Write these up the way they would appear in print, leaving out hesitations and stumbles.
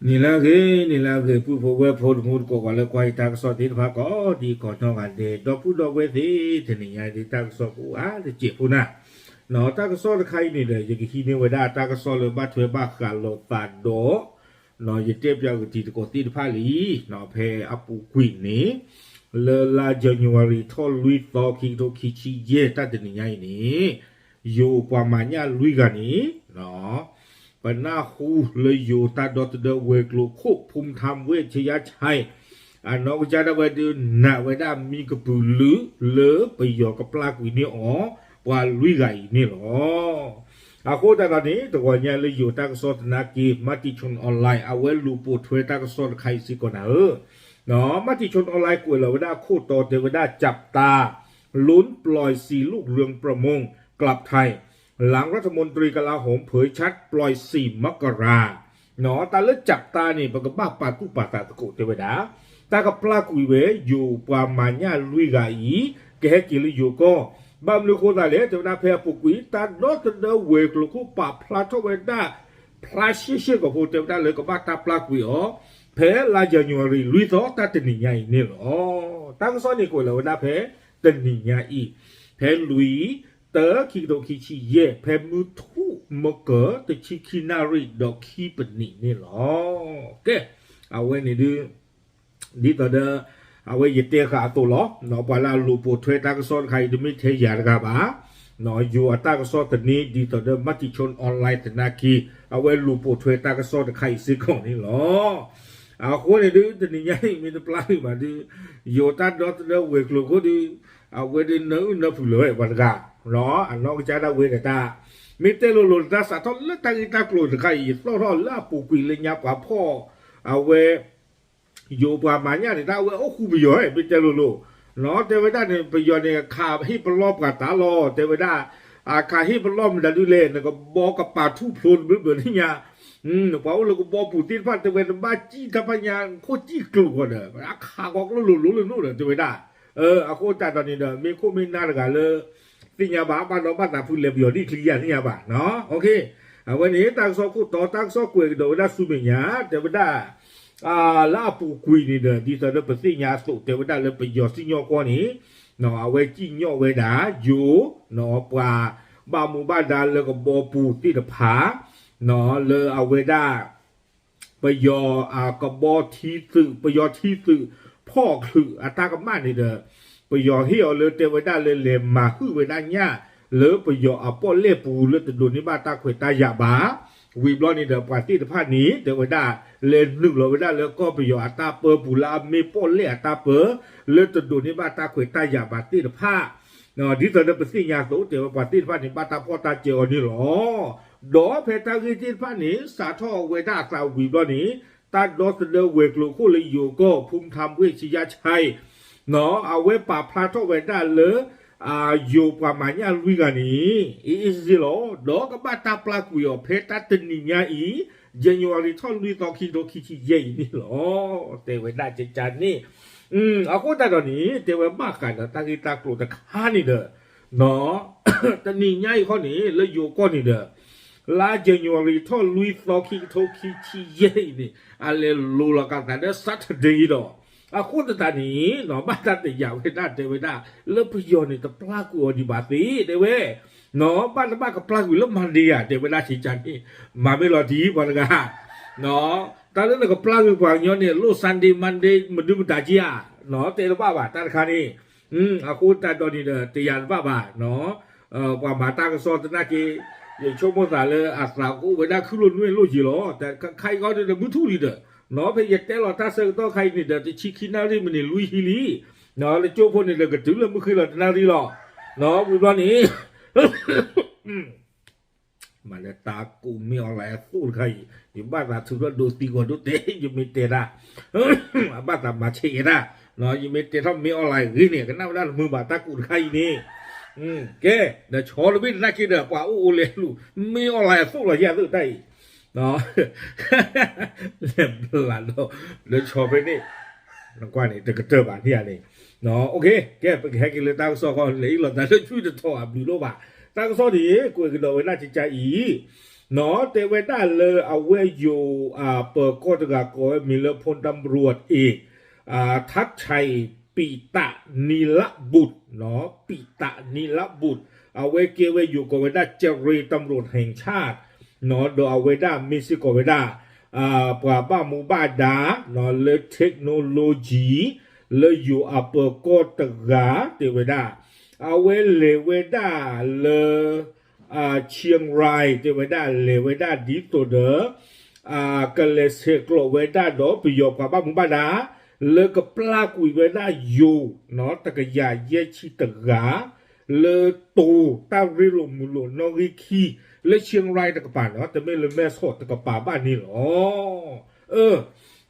นี่ละคือผู้พบว่าพูดมูดก็ว่าเลยควายตากสอดีพาก็ดีก่อนนอนกันเดดอกผู้ดอกเวทีทีนี้ยายที่ตากสอกูจะเจ็บพูน่ะเนาะตากสอใครนี่เลยยังคิดเนี่ยว่าได้ตากสอเลยบ้าถวยบ้าขาโลตาโดเนาะยังเจ็บยาวที่ตะโกตีพาลีเนาะเพอปูกุยนี่เลลาจันยรีทอลุยต่อคิโตคิชิเยตัดนี่ยายนี่อยู่ประมาณนี้ลุยกันนี่เนาะปนาคูเลยอยู่ตาดอตเดเวกลูคุภูมิธรรมเวชยชัยอันนอกจากนั้นดูนาเวดามีกระปุลือเลอไปหยอกกับปลากุยนี่อ๋อว่าลุยไก่นี่หรออาโคตอนนี้ตัวเนี่ยเลยอยู่ตั้งสดนักกีมาติชนออนไลน์เอาไว้ลูปูถวยตั้งสดใครสิก่อนนะเนาะมาติชนออนไลน์กุยเราเวดาโคตรเทวดาจับตาลุ้นปล่อยสีลูกเรืองประมงกลับไทยหลังรัฐมนตรีกลาโหมเผยชัดปล่อย4 มกราเนาะตาเลือจับตานี่ปกบ้าปาตุปาตาตะโกเทวดาตากับปลากุยเวอยู่ประมาณนี้ลุยกาอีแกกิลอยู่ก็บำรุงคนอะไรเทวดาเพลปุกุยตาโนตเดเวกลูกปาพลาทเวดาพลาชิเชกับผู้เทวดาเลยกับบ้าตาปลากุยอ๋อเพลลาจานุรีลุยต่อตาเตนิยานี่หรอตั้งซ้อนนี่กูเลยว่าเพลเตนิยาอีเพลลุยเตอคิโดคิชิเย่เพมุทุมกะตชิคินาริดอกคีปนินี่หรอแกเอาไว้นี่ดูนี่ต่อเดอเอาไว้ยึดเตะขาตัวหรอเนาะปลาลูปูถวยตากซ้อนใครจะไม่เทียร์กับบ้าเนาะอยู่ตากซ้อนตัวนี้ดีต่อเดอมัติชนออนไลน์แต่นาคีเอาไว้ลูปูถวยตากซ้อนใครซื้อของนี่หรอเอาคนนี้ดูตัวนี้ยังมีแต่ปลาอยู่มาดูอยู่ตาดอตเดอเวกลูก็ดูเอาไว้ดูเนื้อผู้เลยวันกาเนาะอันนอกจากได้เวกตามิเตโลโลตาสัตว์เลือดตากิตากลัวใครรอดล่าปูกุยเลยยากว่าพ่อเอาไว้อยู่ประมาณนี้ตาเวโอ้คู่ไปย่อยมิเตโลโลเนาะเทวดาเนี่ยไปย่อยเนี่ยขาให้ปลอบกับตาลอเทวดาขาให้ปลอบมันดูเล่นก็บอกกับป่าทุพลนเหมือนที่ยาเพราะเราก็บอกปูตินพันเทวดาบ้าจี้ทัพยาโคจี้กลัวเด้อขาบอกแล้วหลุดนู่นเทวดาอาโคตาตอนนี้เด้อมีคู่มีนากันเลยที่ยาบ้าบ้านเราบ้านตาพูดเล็บอยู่ที่เคลียร์ที่ยาบ้าเนาะโอเควันนี้ตั้งโซกุต่อตั้งโซกุยโดยได้สุมิญญาเทวดาลาปูกุยนี่เด้อที่ตอนนั้นเป็นสิ่งยาสุเทวดาเลยไปยอสิ่งยอกว่านี้เนาะเอาไว้จิ้งยอเวดาอยู่เนาะปลาบ้ามูบ้านดาแล้วก็บอปูที่ตะผาเนาะเลยเอาเวดาไปยอกระบอทีสื่อไปยอทีสื่อพ่อคืออัตากรรมนี่เด้อไปยอเฮียวเลยเทวดาเลยเลมมาคือเวดาเนี่ยเลยไปยอป้อเล่ปูเลยตะดุนนี่บ้านตาขวยตายาบาวีบล้อนี่เด้อปาร์ตี้ตะพานี้เทวดาเลนนึกเราไม่ได้แล้วก็ไปยออัตาเปอร์ปูลาเมป้อเล่อัตาเปอร์เลยตะดุนนี่บ้านตาขวยตายาบาตี้ตะพาเนาะที่ตอนนั้นเป็นสิ่งยาสูเทวปาร์ตี้ตะพานี่บ้านตาพ่อตาเจียวนี่หรอดอเพตากิจิตพานี้สาทอเวดากล่าววีบล้อนี้ตาดอสเดเวกลูคู่เลยอยู่ก็ภูมิธรรมเวชยชัยเนาะเอาไว้ป่าพลาทเวดาเลยอยู่ประมาณนี้ลุยกันนี่อีสิโลดอกบ้าตาปลากุยเพตาตินิญาอีจันยอริทอลุยต่อคิโดคิชิเย่นี่หรอเทวดาเจจันนี่เอาคนตอนนี้เทวดามากกันตากิตากลัวตะขานี่เด้อเนาะตนิญาอีข้อนี้แล้วอยู่ก้อนนี่เด้อลาจันยอริทอลุยต่อคิโดคิชิเย่นี่อะไรลูลากันแต่เด้อสัตเดีดอคนตานี้เนาะบ้านตาแต่ยาวให้ได้เทวดาเลิกพยนนี่ตะปลากูดีบาตีเดเวเนาะบ้านกับปลากูเลิกมันดีอ่ะเทวดาชิจันนี่มาไม่รอดีวันกะเนาะตอนนั้นกับปลากูกวางย้อนเนี่ยลูกซันดีมันดีมันดูมันตาจีอ่ะเนาะเตลบ้าบ่าตาคานี่คนตาตอนนี้เด้อเตียนบ้าบ่าเนาะว่ามาตากระสอบตนากีอย่างชั่วโมงสายเลยอัศรากูเวลาขึ้นรุ่นไม่รู้จีหรอแต่ใครก็จะมุทุลีเด้อเนาะเพยเตลอตาเซอร์ต้องใครนี่เดี๋ยวจะชิคินารีมันนี่ลุยฮิลีเนาะแล้วโจ้พวกนี่เลยก็ถึงแล้วเมื่อคืนเรานารีหรอเนาะวันนี้มาเลยตากูไม่อะไรสู้ใครอยู่บ้านเราถือว่าดูตีกว่าดูเตะอยู่ไม่เตะนะบ้านเรามาเชนะเนาะอยู่ไม่เตะถ้าไม่อะไรเนี่ยก็น่าได้มือบาตากูใครนี่แกเดี๋ยวชอลวินน่าคิดเด้อกว่าอู้เลยลูไม่อะไรสู้หรอกยาตื้อได้เนาะเล่นหลานเดี๋ยวชอบไปนี่น้องกวางนี่จะกระเจิบอ่ะที่อันนี้เนาะโอเคแกไปแค่กินเลยตั้งโซ่ก็เลยหลอดแต่ช่วยจะถอดดูโลบ่ะตั้งโซ่ดีกูก็โดนน่าจิตใจอี เนาะแต่เวลาเลยเอาไว้อยู่เปิดก็ตะกอมีเลพลตำรวจอีกทัชชัยปิตะนิลบุตรเนาะปิตะนิลบุตรเอาไว้เกี่ยวไว้อยู่กับเวลาเจรีตำรวจแห่งชาติเนาะโดยเอาไว้ได้มิสิกเวลาปราบ้ามูบ้าดาเนาะเลเทคโนโลยีle yu apa ko tega te weda awe le weda le chiang rai te weda le weda di to de ka le se klo weda do pi yo ka ba mu ba da le ka pla ku weda yu no ta ka ya ye chi tega le tu ta ri lo mu lo no ri ki le chiang rai ta ka pa no te me le me so ta ka pa ba ni lo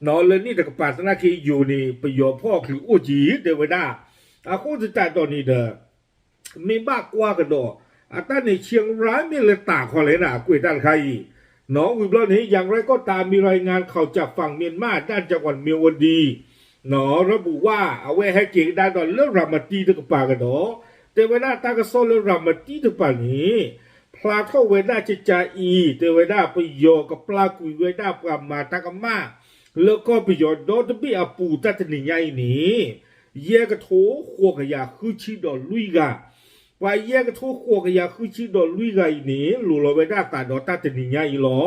นอเลยนี่แต่กับปัตนาคีอยู่นี่ประโยชน์พ่อคืออุจีเดวดาอาคูจะจ่ายตอนนี้เด้อมีบ้ากว่ากันดอแต่ในเชียงรายมีเลยตาขอเลยนะกุยด้านใครน้องวิบล้อนี้อย่างไรก็ตามมีรายงานข่าวจากฝั่งเมียนมาด้านจังหวัดเมียวดีหนอระบุว่าเอาไว้ให้เก่งด้านตอนเรื่องรามาตีตะกับปากันดอเดวดาตากระโซเรื่องรามาตีตะปานี้พลาเท่าเวดาจะจ่ายเดวดาประโยชน์กับปลากุยเวดาปรามาตากมาแล้วก็ประโยชน์โดนที่อาปูตัดหนีใหญ่นี้แยกโถขวกยาคือชีดอลุยกาว่าแยกโถขวกยาคือชีดอลุยกานี้หลุดเวด้าตาดอตัดหนีใหญ่หรอ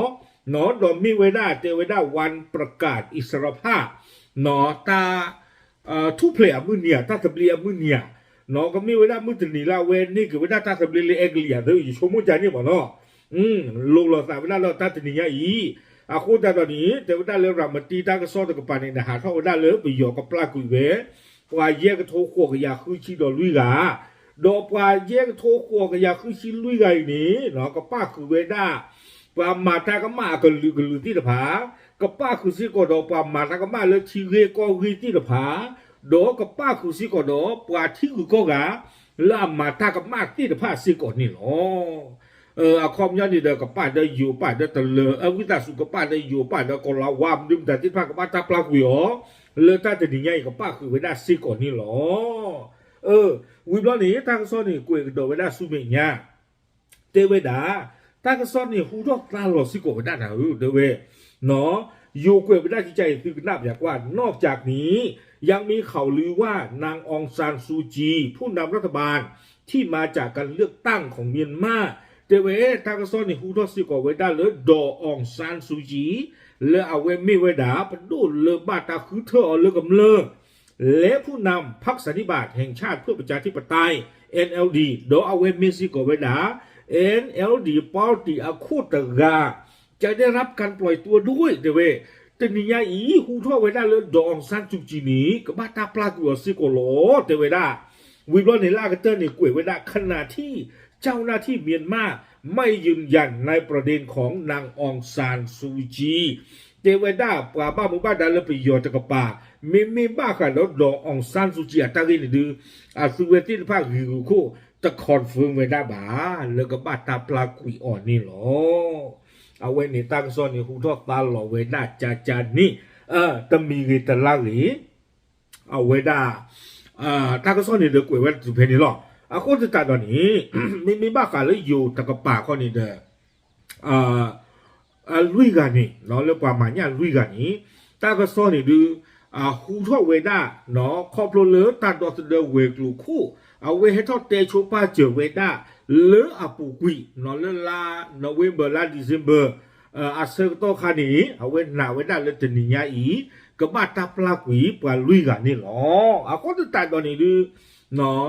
เนาะดอมีเวด้าเจเวด้าวันประกาศอิสรภาพเนาะตาทุกเพลย์มือเนี่ยตาตะเบียมือเนี่ยเนาะก็มีเวด้ามือตนีลาเวนนี่คือเวด้าตาตะเบียเอเกลียเดี๋ยวอยู่ชมมุจานี่บ่เนาะลูกเราสาวเวด้าเราตัดหนีใหญ่อาคูตาตอนนี้แต่ว่าได้เรื่องรามตีตากระสอบตะกปานี่นะหาเขาได้เลยไปหยอกกับปลากุยเวว่าแยกโถขวกยาคือชีดอลุยกาดอกว่าแยกโถขวกยาคือชีลุยกาอย่างนี้เนาะกับป้าคือเวด้าว่ามาตากมาก็ลือที่ตะผากับป้าคือสิก็ดอกว่ามาตากมาเลยชีเรก็รีที่ตะผาดอกกับป้าคือสิก็ดอกว่าที่คือก็กะแล้วมาตากมาที่ตะผาสิก็นี่เนาะอาคอมยันนี่เด็กกับป้าได้อยู่ป้าได้ตะเลวิตาสุกับป้าได้อยู่ป้าได้ก็ลาวามดึงแต่ที่ป้ากับป้าตาปลากุยอ๋อเลยตาจะดีใหญ่กับป้าคือเวลาสิก่อนนี่หรอวิบล้อนี้ตากซ้อนนี่กุยกับโดเวลาสุเมียเตเวดาตากซ้อนนี่หูรอกตาหลอสิก่อนเวลาหนาเดเวเนาะอยู่กุยเวลาที่ใจคือนับอย่างว่านอกจากนี้ยังมีข่าวลือว่านางองซานซูจีผู้นำรัฐบาลที่มาจากการเลือกตั้งของเมียนมาเดเวทากซ้อนนี่ฮูทอสิกอเวดาเลยดอองซานซูจีเลยเอาเวไม่เวดาปดูเลยบาตาคือเธอเอาเลยกำเลิและผู้นำพรรคสันนิบาตแห่งชาติเพื่อประชาธิปไตย NLD โดยเอาเวเมซิกอเวดา NLD ปาร์ตี้อาคูตกาจะได้รับการปล่อยตัวด้วยเดเวแต่นี่ยอีฮูทอเวดาเลยดอองซานซูจีนี้กับบาตาปลากัวซิโกโลเดเวดาวิบลอนในลากเตอร์ในกวยเวดาขณะที่เจ้าหน้าที่เมียนมาไม่ยืนยันในประเด็นของนางองซานซูจีเจเวดาปราบ้ามุบ้าดาเลปิโยตะกปามีบ้าค่ะแล้วดององซานซูจีอัตรินดือสุเวตินภาคฮิรุโคจะคอนเฟิร์มเวดาบาแล้วก็บ้าตาปลากุยอ่อนนี่หรอเอาไว้ในตั้งซ้อนในหูทอดตาหล่อเวดาจานี่ตมีเงตะลาหลีเอาเวดาตั้งซ้อนในเด็กกวยเวดสุเพนี่หรออาคนจะตัดตอนนี้มีบ้ากันเลยอยู่ตะกป่าข้อนี้เด้ลุยกันนี่เนาะแล้วประมาณนี้ลุยกันนี่ตาก็ซ้อนนี่ดูหูทอเวด้าเนาะครอบครัวเลือตัดดอกเดือเวกลูคู่เอาเวให้ทอดเตะโชป้าเจอเวด้าเลืออาปูกุยเนาะเลือลาโนเวมเบอร์ลาดิเซมเบอร์อาเซอร์โตคานี่เอาเวหน้าเวด้าเลือจะหนียาอีก็บ้าตาปลากุยปลาลุยกันนี่หรออาคนจะตัดตอนนี้ดูเนาะ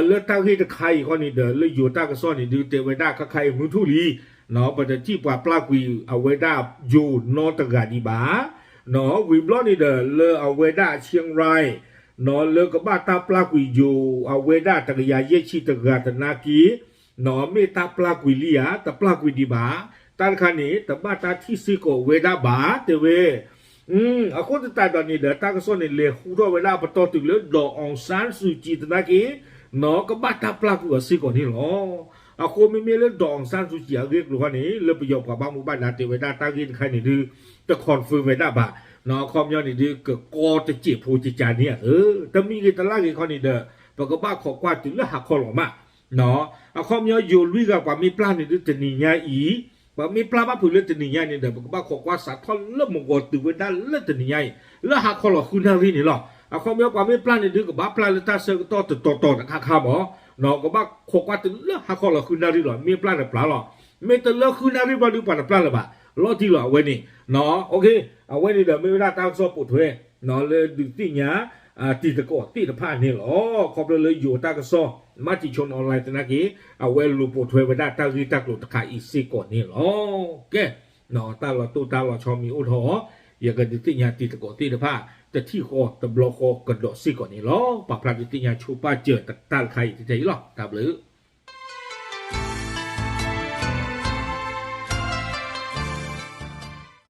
เลือดตาที่จะใครคนนี้เดินเลือดอยู่ตากระซ้อนนี่ดูเตไว้ได้ก็ใครมือทุลีเนาะประเดี๋ยวที่ปลาปลากุยเอาไว้ได้อยู่นอตกาดีบ้าเนาะวิบล้อนี่เดินเลือเอาไว้ได้เชียงรายเนาะเลือกับบ้าตาปลากุยอยู่เอาไว้ได้ตะกยาเยชิตะกาตนากีเนาะไม่ตาปลากุยเลียตาปลากุยดีบ้าตาคันนี้แต่บ้าตาที่ซิโกเวด้าบ้าเตเวอาคนจะตายตอนนี้เดินตากระซ้อนนี่เลี้ยคู่ด้วยเวลาประตูถึงเลือดดอกองซานซูจีตนากีเนาะก็บ้าตาปลากัวสิก่อนนี่หรออาคนไม่มีเรื่องดองสั้นสุดยอดเรียกหรือว่านี้เรื่องประโยชน์กับบ้านหมู่บ้านนาเตวิดาตากินใครนี่ดื้อจะคอนเฟิร์มไว้ได้บ่าเนาะคอมยอนนี่ดื้อก็กอจะจีบผู้จิจาเนี่ยแต่มีกี่ตลาดกี่คนนี่เด้อปกบ้าขอกว่าถึงแล้วหักคอหลงมาเนาะคอมยอนอยู่ลุยกับว่ามีปลานี่ดื้อจะหนีง่ายอี บะมีปลาบ้าผู้เล่นตัวนี้เนี่ยเดี๋ยวบ้าขอกว่าสัตว์ทอนเริ่มมงกตัวเวด้าเล่นตัวนี้แล้วหาคนหลอกคุณนารีนี่หรอเอาความเยอะกว่าไม่ปลาเนี่ยดื้อกับบ้าปลาเลยตาเสือต่อข้าหมอเนาะก็บ้าขอกว่าตัวเลือกหาคนหลอกคุณนารีหรอมีปลาเนี่ยปลาหรอไม่ตัวเลือกคุณนารีบ้าดูปลาเนี่ยปลาเลยบ้ารอที่หรอเอาไว้นี่เนาะโอเคเอาไว้นี่เดี๋ยวไม่ได้ตามสอบปวดหัวเนาะเลยดึงที่เนี้ยตีตะกอตีตะผ้านี่หรอขอบเลยอยู่ตากระซอมาจิชนออนไลน์ตะนักกี้เอาไว้ลูปวดหัวไว้ได้ตากีตากลุตะขายอีสิก่อนนี่หรอแกเนาะตาเราตู้ตาเราชอมีอุทหออย่ากันดึงที่เนี้ยตีตะกอตีตะผ้าแต่ที่คอตะบล็อกคอกระโดดสิก่อนนี่หรอปากพลาดดึงที่เนี้ยชูป้าเจอตะตาใครที่ไหนหรอตาเบลอ